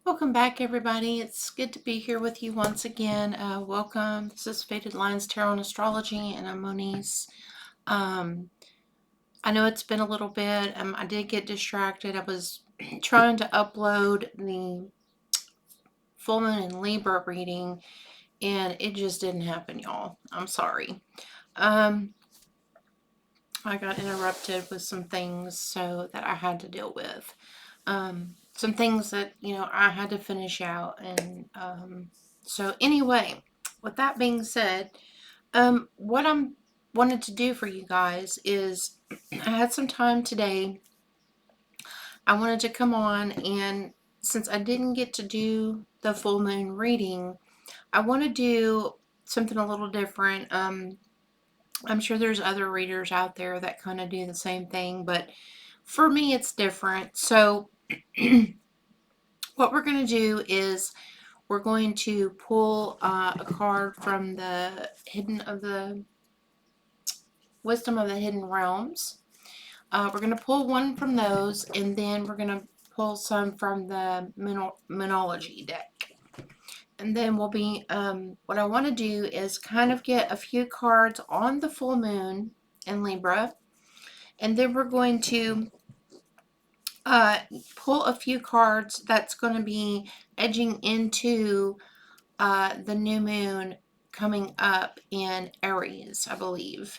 Welcome back, everybody. It's good to be here with you once again. Welcome. This is Faded Lines Tarot and Astrology, and I'm Moniz. Um, I know it's been a little bit. I did get distracted. I was trying to upload the full moon in Libra reading, and it just didn't happen, y'all. I'm sorry. Um, I got interrupted with some things so that I had to deal with. Some things that, I had to finish out. And so anyway, with that being said, what I'm wanted to do for you guys is I had some time today. I wanted to come on, and since I didn't get to do the full moon reading, I want to do something a little different. I'm sure there's other readers out there that kind of do the same thing, but for me, it's different. So what we're going to do is we're going to pull a card from the Wisdom of the Hidden Realms. We're going to pull one from those, and then we're going to pull some from the Monology deck. And then we'll be, what I want to do is kind of get a few cards on the full moon in Libra. And then we're going to pull a few cards that's going to be edging into the new moon coming up in Aries, I believe.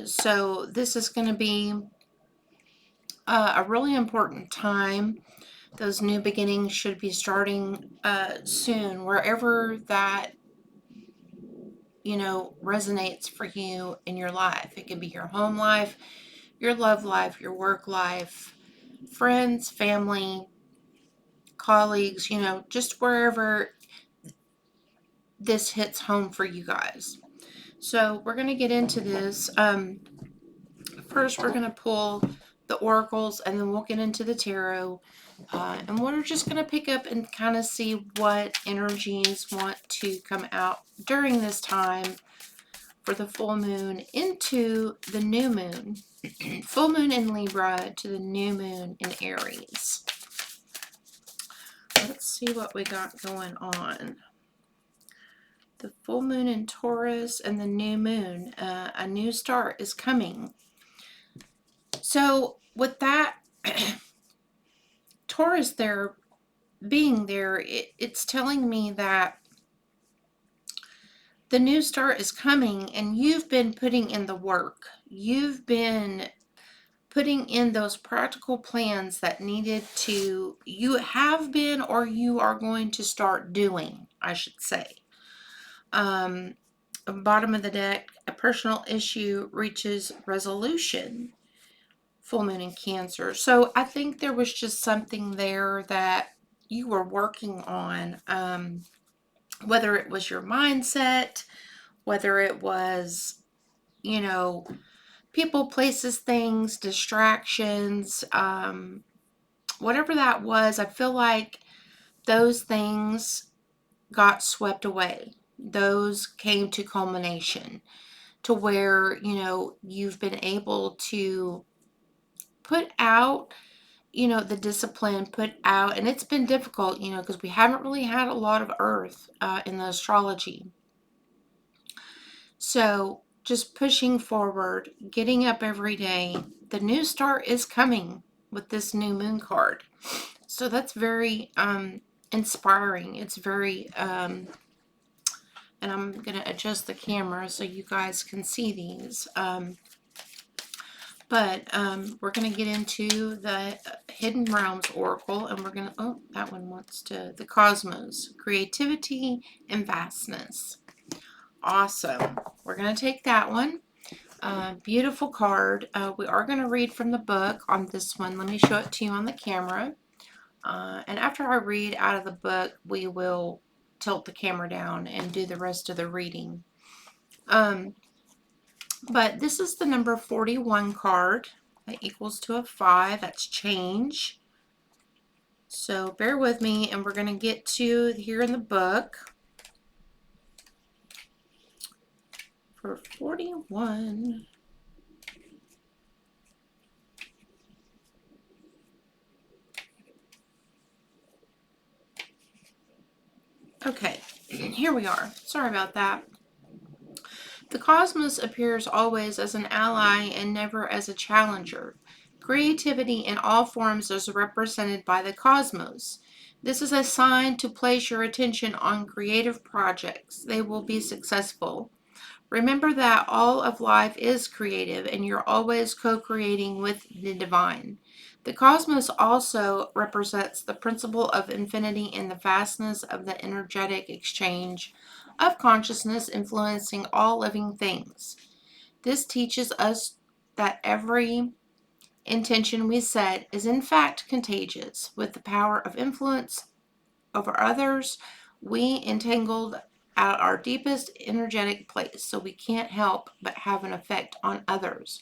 So this is going to be a really important time. Those new beginnings should be starting soon, wherever that resonates for you in your life. It could be your home life, your love life, your work life, friends, family, colleagues, just wherever this hits home for you guys. So we're going to get into this. First, we're going to pull the oracles, and then we'll get into the tarot. And we're just going to pick up and kind of see what energies want to come out during this time for the full moon into the new moon. Full moon in Libra to the new moon in Aries. Let's see what we got going on. The full moon in Taurus and the new moon. A new start is coming. So with that Taurus there being there, it's telling me that the new start is coming, and you've been putting in the work. You've been putting in those practical plans that you have been, or you are going to start doing, I should say. Bottom of the deck, a personal issue reaches resolution. Full moon in Cancer. So I think there was just something there that you were working on, whether it was your mindset, whether it was, people, places, things, distractions, whatever that was. I feel like those things got swept away. Those came to culmination to where, you've been able to put out, the discipline, put out, and it's been difficult, because we haven't really had a lot of earth in the astrology. So just pushing forward, getting up every day. The new start is coming with this new moon card. So that's very inspiring. It's very, and I'm going to adjust the camera so you guys can see these. But we're going to get into the Hidden Realms Oracle, and we're going to, oh, that one wants to, the Cosmos, Creativity and Vastness. Awesome. We're going to take that one. Beautiful card. We are going to read from the book on this one. Let me show it to you on the camera. And after I read out of the book, we will tilt the camera down and do the rest of the reading. But this is the number 41 card. That equals to a 5. That's change. So bear with me, and we're going to get to here in the book for 41. Okay, here we are. Sorry about that. The cosmos appears always as an ally and never as a challenger. Creativity in all forms is represented by the cosmos. This is a sign to place your attention on creative projects. They will be successful. Remember that all of life is creative and you're always co-creating with the divine. The cosmos also represents the principle of infinity and the vastness of the energetic exchange of consciousness influencing all living things. This teaches us that every intention we set is in fact contagious. With the power of influence over others, we entangled at our deepest energetic place, so we can't help but have an effect on others,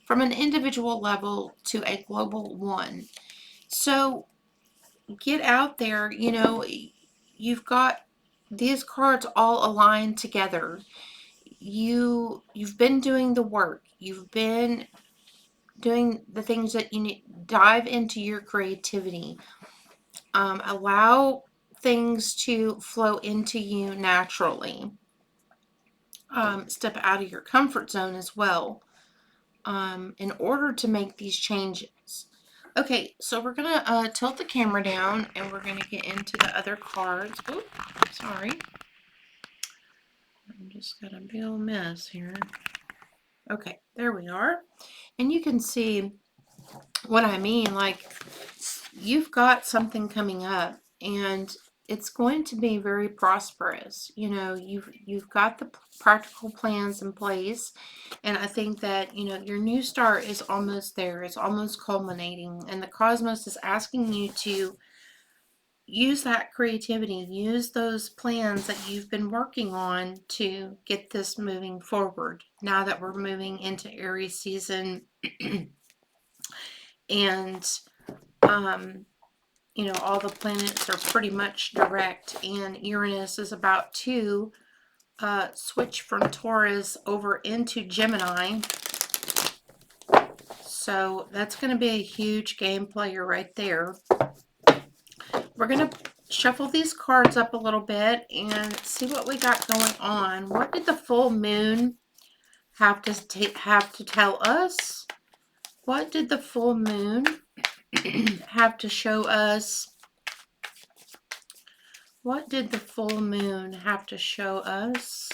from an individual level to a global one. So get out there, you've got these cards all aligned together. You've been doing the work. You've been doing the things that you need. Dive into your creativity. Allow things to flow into you naturally. Step out of your comfort zone as well, in order to make these changes. Okay, so we're going to tilt the camera down and we're going to get into the other cards. Oops, sorry. I'm just got a big old mess here. Okay, there we are. And you can see what I mean. Like, you've got something coming up and it's going to be very prosperous. You've got the practical plans in place, and I think that your new start is almost there. It's almost culminating, and the cosmos is asking you to use that creativity, use those plans that you've been working on to get this moving forward now that we're moving into Aries season. And all the planets are pretty much direct, and Uranus is about to switch from Taurus over into Gemini. So that's going to be a huge game player right there. We're going to shuffle these cards up a little bit and see what we got going on. What did the full moon have to tell us? What did the full moon have to show us? What did the full moon have to show us?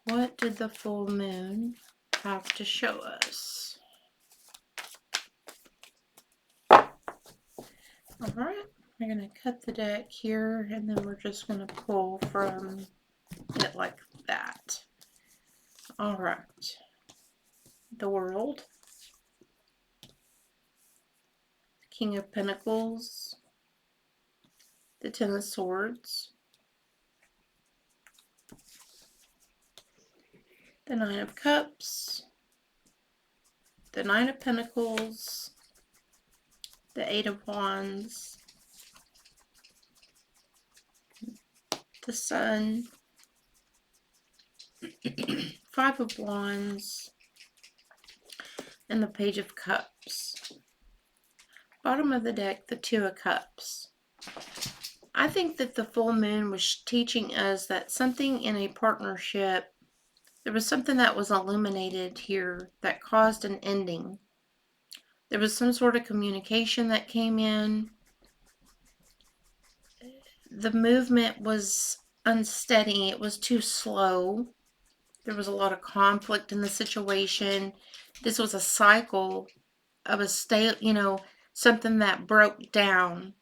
What did the full moon have to show us? All right, we're going to cut the deck here, and then we're just going to pull from it like that. All right. The World. King of Pentacles. The Ten of Swords. The Nine of Cups. The Nine of Pentacles. The Eight of Wands. The Sun. Five of Wands. And the Page of Cups. Bottom of the deck, the Two of Cups. I think that the full moon was teaching us that something in a partnership, there was something that was illuminated here that caused an ending. There was some sort of communication that came in. The movement was unsteady. It was too slow. There was a lot of conflict in the situation. This was a cycle of something that broke down.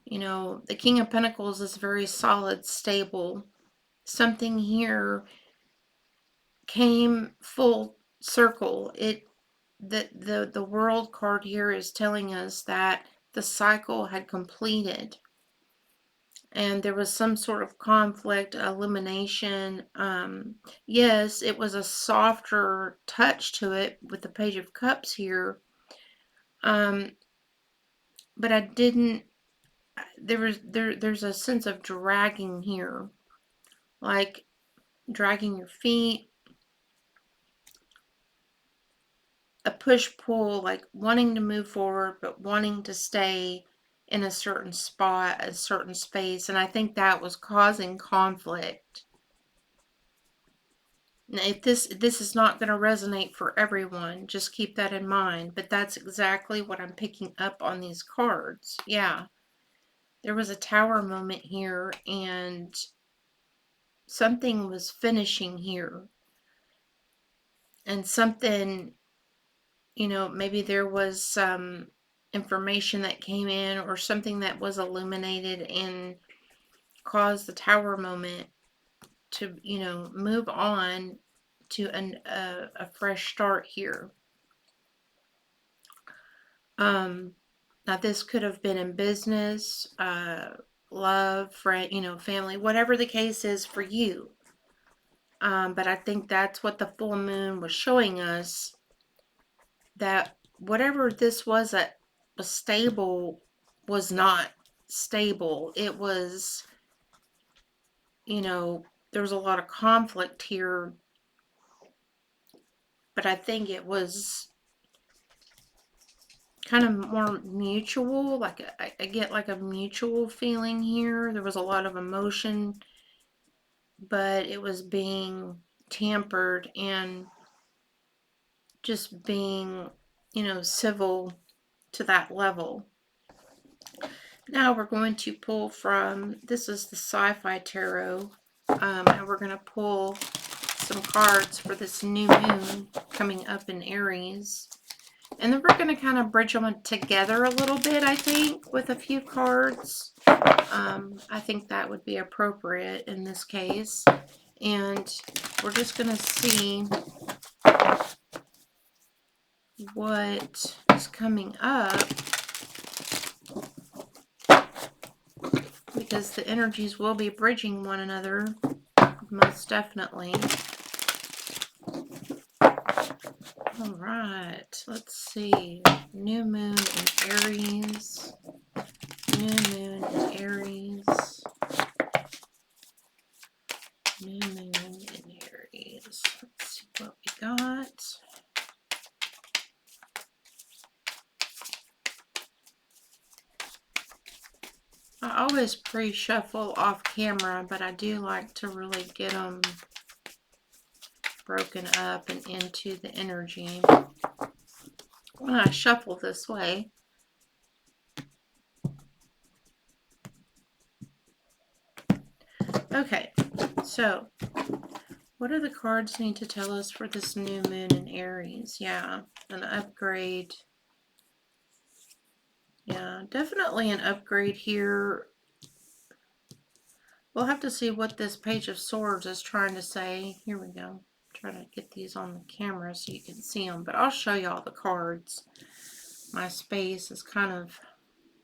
The King of Pentacles is very solid, stable. Something here came full circle. The World card here is telling us that the cycle had completed. And there was some sort of conflict, elimination. Yes, it was a softer touch to it with the Page of Cups here. But I didn't, there's a sense of dragging here. Like dragging your feet. A push-pull, like wanting to move forward, but wanting to stay in a certain spot, a certain space, and I think that was causing conflict. Now, if this is not going to resonate for everyone, just keep that in mind, but that's exactly what I'm picking up on these cards. Yeah, there was a tower moment here, and something was finishing here, and something, you know, maybe there was some information that came in or something that was illuminated and caused the tower moment to, you know, move on to a fresh start here. Now this could have been in business, love, friend, you know, family, whatever the case is for you. But I think that's what the full moon was showing us, that whatever this was that was stable was not stable. It was, you know, there was a lot of conflict here, but I think it was kind of more mutual. Like I get like a mutual feeling here. There was a lot of emotion, but it was being tampered and just being, you know, civil to that level. Now we're going to pull from, this is the Sci-Fi Tarot, and we're going to pull some cards for this new moon coming up in Aries. And then we're going to kind of bridge them together a little bit, I think, with a few cards. I think that would be appropriate in this case. And we're just going to see what is coming up, because the energies will be bridging one another, most definitely. All right, let's see. New moon in Aries. New moon in Aries. New moon in Aries. Let's see what we got. I always pre-shuffle off camera, but I do like to really get them broken up and into the energy when I shuffle this way. Okay, so what do the cards need to tell us for this new moon in Aries? Yeah, an upgrade. Yeah, definitely an upgrade here. We'll have to see what this Page of Swords is trying to say. Here we go. Try to get these on the camera so you can see them, but I'll show you all the cards. My space is kind of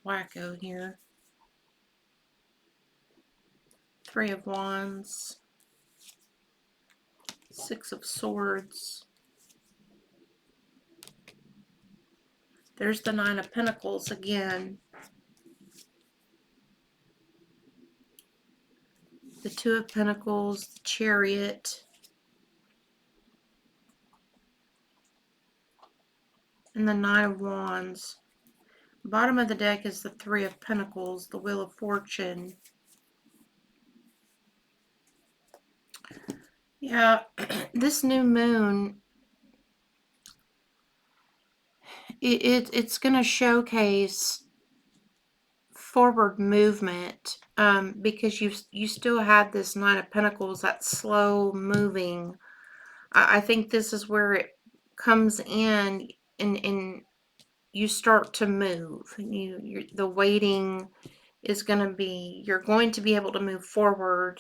wacko here. Three of Wands, Six of Swords. There's the Nine of Pentacles again. The Two of Pentacles, the Chariot, and the Nine of Wands. Bottom of the deck is the Three of Pentacles, the Wheel of Fortune. Yeah, this new moon, it's going to showcase forward movement, because you still have this Nine of Pentacles, that slow moving. I think this is where it comes in, and you start to move. The waiting is going to be, you're going to be able to move forward.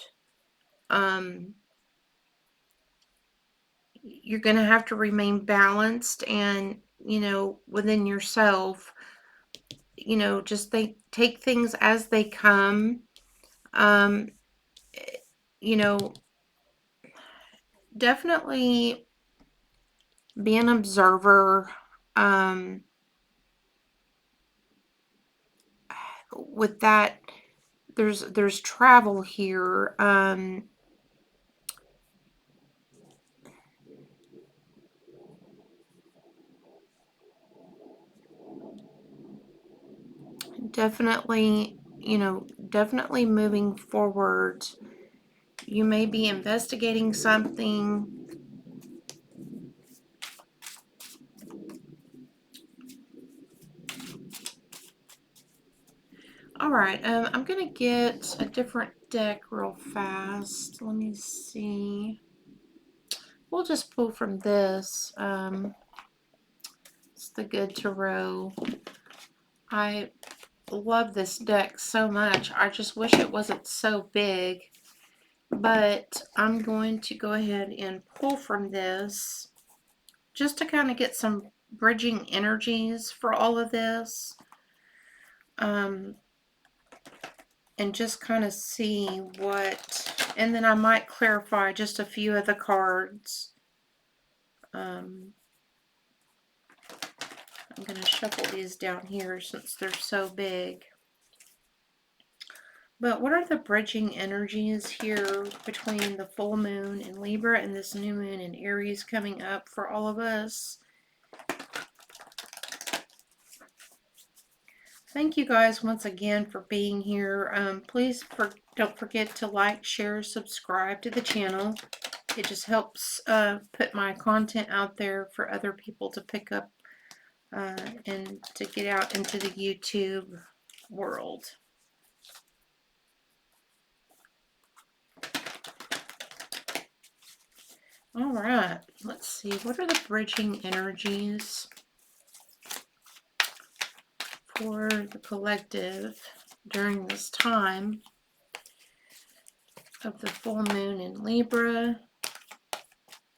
You're going to have to remain balanced and, you know, within yourself, you know, just take things as they come. You know, definitely be an observer. With that, there's travel here. definitely, definitely moving forward. You may be investigating something. All right, I'm gonna get a different deck real fast. Let me see. We'll just pull from this. It's the Good Tarot. I love this deck so much. I just wish it wasn't so big. But I'm going to go ahead and pull from this just to kind of get some bridging energies for all of this. And just kind of see what, and then I might clarify just a few of the cards. I'm going to shuffle these down here since they're so big. But what are the bridging energies here between the full moon in Libra and this new moon in Aries coming up for all of us? Thank you guys once again for being here. Please don't forget to like, share, subscribe to the channel. It just helps put my content out there for other people to pick up and to get out into the YouTube world. All right, let's see. What are the bridging energies for the collective during this time of the full moon in Libra?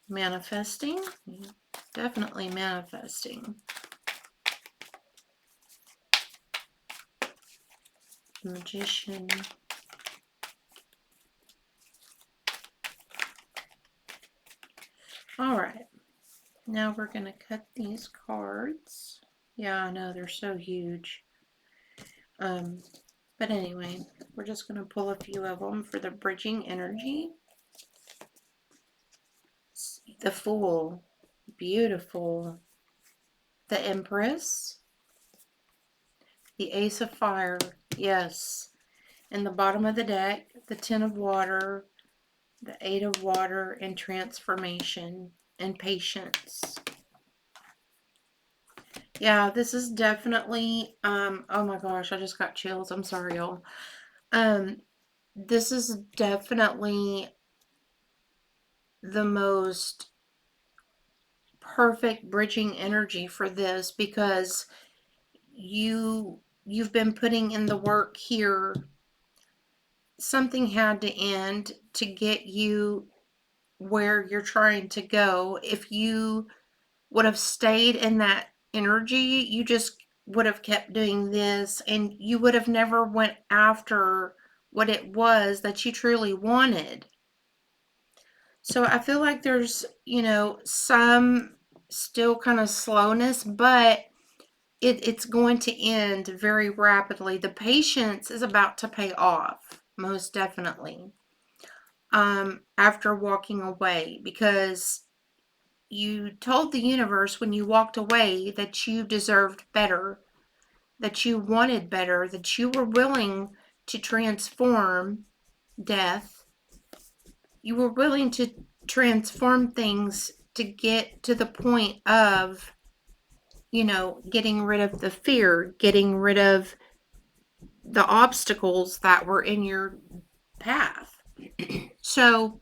Manifesting, definitely manifesting. Magician. All right, now we're going to cut these cards. Yeah, I know, they're so huge. But anyway, we're just going to pull a few of them for the bridging energy. The Fool, beautiful. The Empress, the Ace of Fire, yes. In the bottom of the deck, the Ten of Water, the Eight of Water, and transformation and patience. Yeah, this is definitely, oh my gosh, I just got chills. I'm sorry, y'all. This is definitely the most perfect bridging energy for this because you've been putting in the work here. Something had to end to get you where you're trying to go. If you would have stayed in that energy, you just would have kept doing this and you would have never went after what it was that you truly wanted. So I feel like there's, some still kind of slowness, but it's going to end very rapidly. The patience is about to pay off, most definitely, after walking away, because you told the universe when you walked away that you deserved better, that you wanted better, that you were willing to transform death. You were willing to transform things to get to the point of, getting rid of the fear, getting rid of the obstacles that were in your path. So,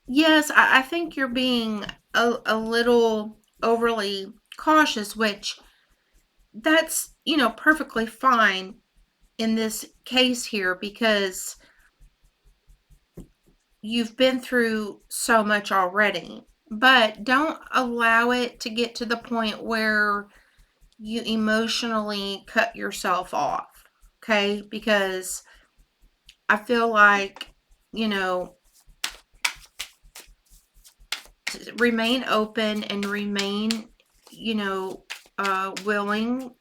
yes, I think you're being a little overly cautious, which that's, perfectly fine in this case here because you've been through so much already. But don't allow it to get to the point where you emotionally cut yourself off, okay? Because I feel like, remain open and remain, willing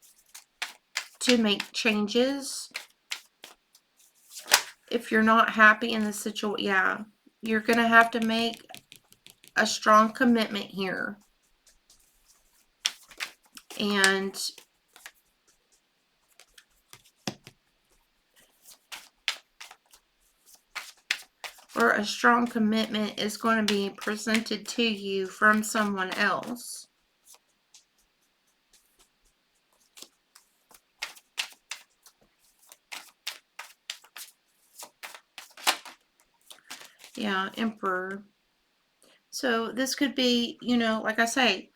to make changes. If you're not happy in the situation, yeah, you're going to have to make a strong commitment here. And or a strong commitment is going to be presented to you from someone else. Yeah, Emperor. So this could be, you know, like I say,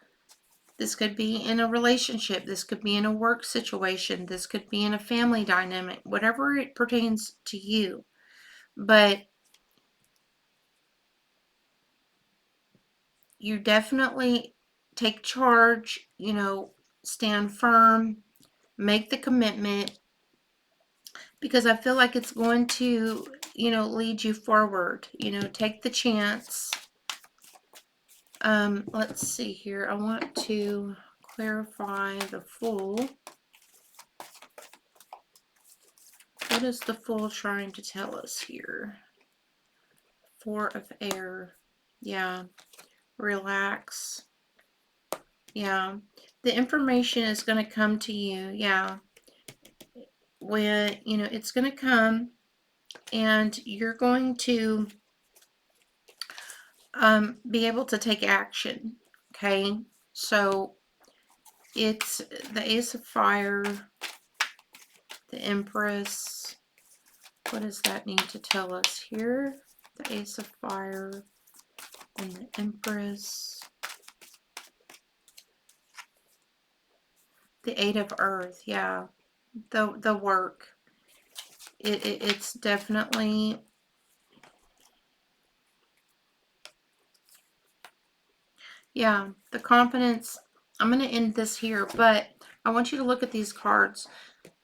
this could be in a relationship. This could be in a work situation. This could be in a family dynamic, whatever it pertains to you. But you definitely take charge, you know, stand firm, make the commitment, because I feel like it's going to, you know, lead you forward. You know, take the chance. Let's see here. I want to clarify the Fool. What is the Fool trying to tell us here? Four of Air. Yeah. Relax. Yeah. The information is going to come to you. Yeah. When, you know, it's going to come, and you're going to be able to take action. Okay. So it's the Ace of Fire, the Empress. What does that need to tell us here? The Ace of Fire and the Empress. The Eight of Earth, yeah. The work. It's definitely, yeah, the confidence. I'm going to end this here, but I want you to look at these cards.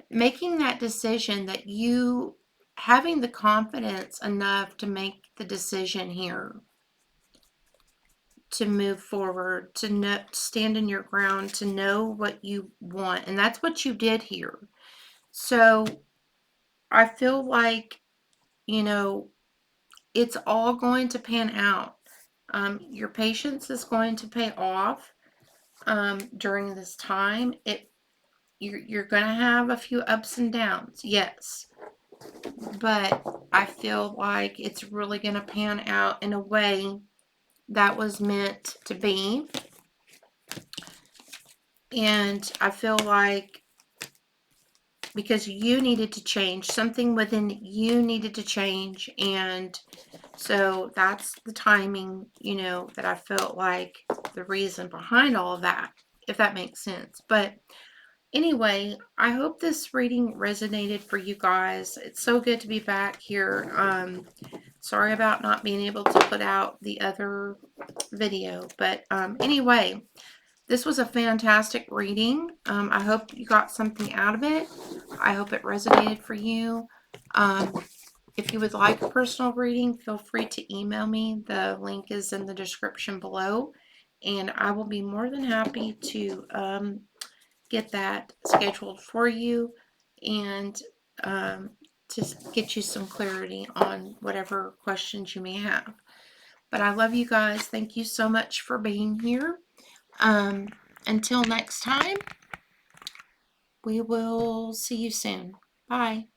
Making that decision, that you having the confidence enough to make the decision here, to move forward, to know, stand in your ground, to know what you want. And that's what you did here. So I feel like, you know, it's all going to pan out. Your patience is going to pay off during this time. You're going to have a few ups and downs, yes. But I feel like it's really going to pan out in a way that was meant to be. And I feel like because you needed to change, something within you needed to change. And so that's the timing, you know, that I felt like the reason behind all of that, if that makes sense. But anyway, I hope this reading resonated for you guys. It's so good to be back here. Sorry about not being able to put out the other video. But anyway, this was a fantastic reading. I hope you got something out of it. I hope it resonated for you. If you would like a personal reading, feel free to email me. The link is in the description below. And I will be more than happy to get that scheduled for you, and to get you some clarity on whatever questions you may have. But I love you guys. Thank you so much for being here. Until next time, we will see you soon. Bye.